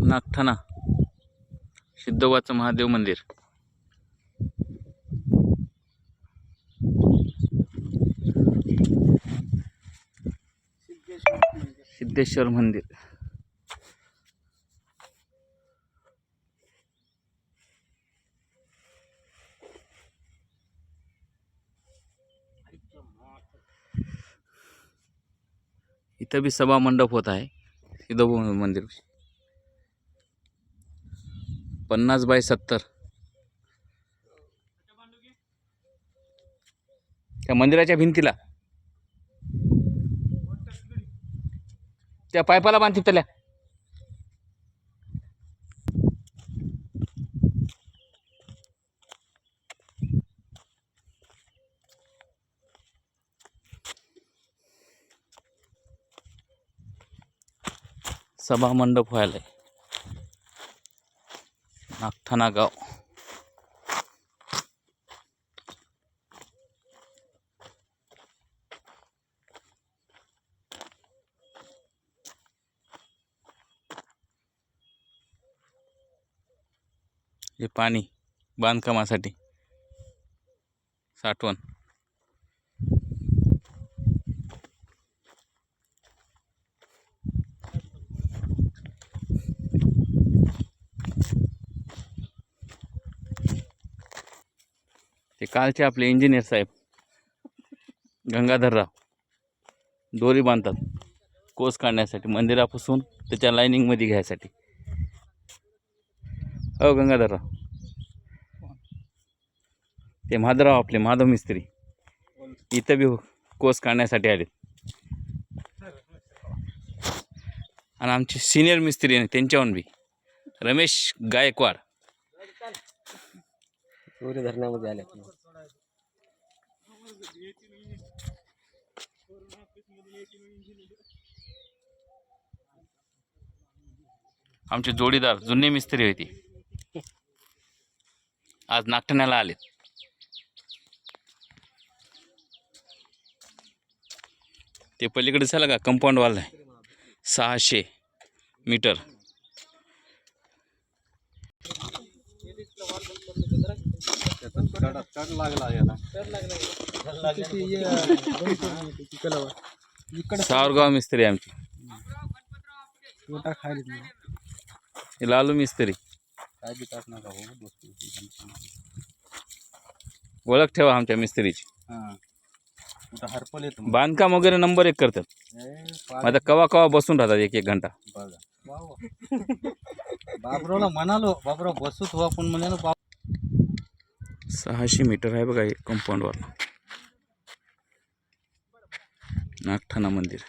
नागठाणा सिद्धोबाचं महादेव मंदिर. सिद्धेश्वर मंदिर. इथं भी सभा मंडप होत आहे सिद्धोबा मंदिर. 50x70 त्या मंदिराच्या भिंतीला त्या पायपाला बांधतील त्याला. सभा मंडप व्हायलाय नागठाणा गाव. हे पाणी बांधकामासाठी साठवण. ते कालचे आपले इंजिनियर साहेब गंगाधरराव दोरी बांधतात कोस काढण्यासाठी, मंदिरापासून त्याच्या लाईनिंग मध्ये घ्यायसाठी. हो गंगाधरराव, ते माधवराव आपले माधव मिस्त्री इथं बी कोस काढण्यासाठी आले. आणि आमचे सिनियर मिस्त्री आहे त्यांच्याहून बी रमेश गायकवाड धरणामध्ये आले. आमचे जोडीदार जुने मिस्त्री होते, आज नागठाण्याला आलेत. ते पलीकडे झालं का कंपाऊंड वाल आहे 600 मीटर. सावरगाव मिस्त्री आमची. लालू मिस्त्री ओळख ठेवा आमच्या मिस्त्रीची. बांधकाम वगैरे नंबर 1 करतात. आता कवा कवा बसून राहतात 1-1 घंटा. बाबरावला म्हणालो बाबराव बसूच हो आपण म्हणालो. 600 मीटर आहे बघा हे कंपाऊंड वाला नागठाणा मंदिर.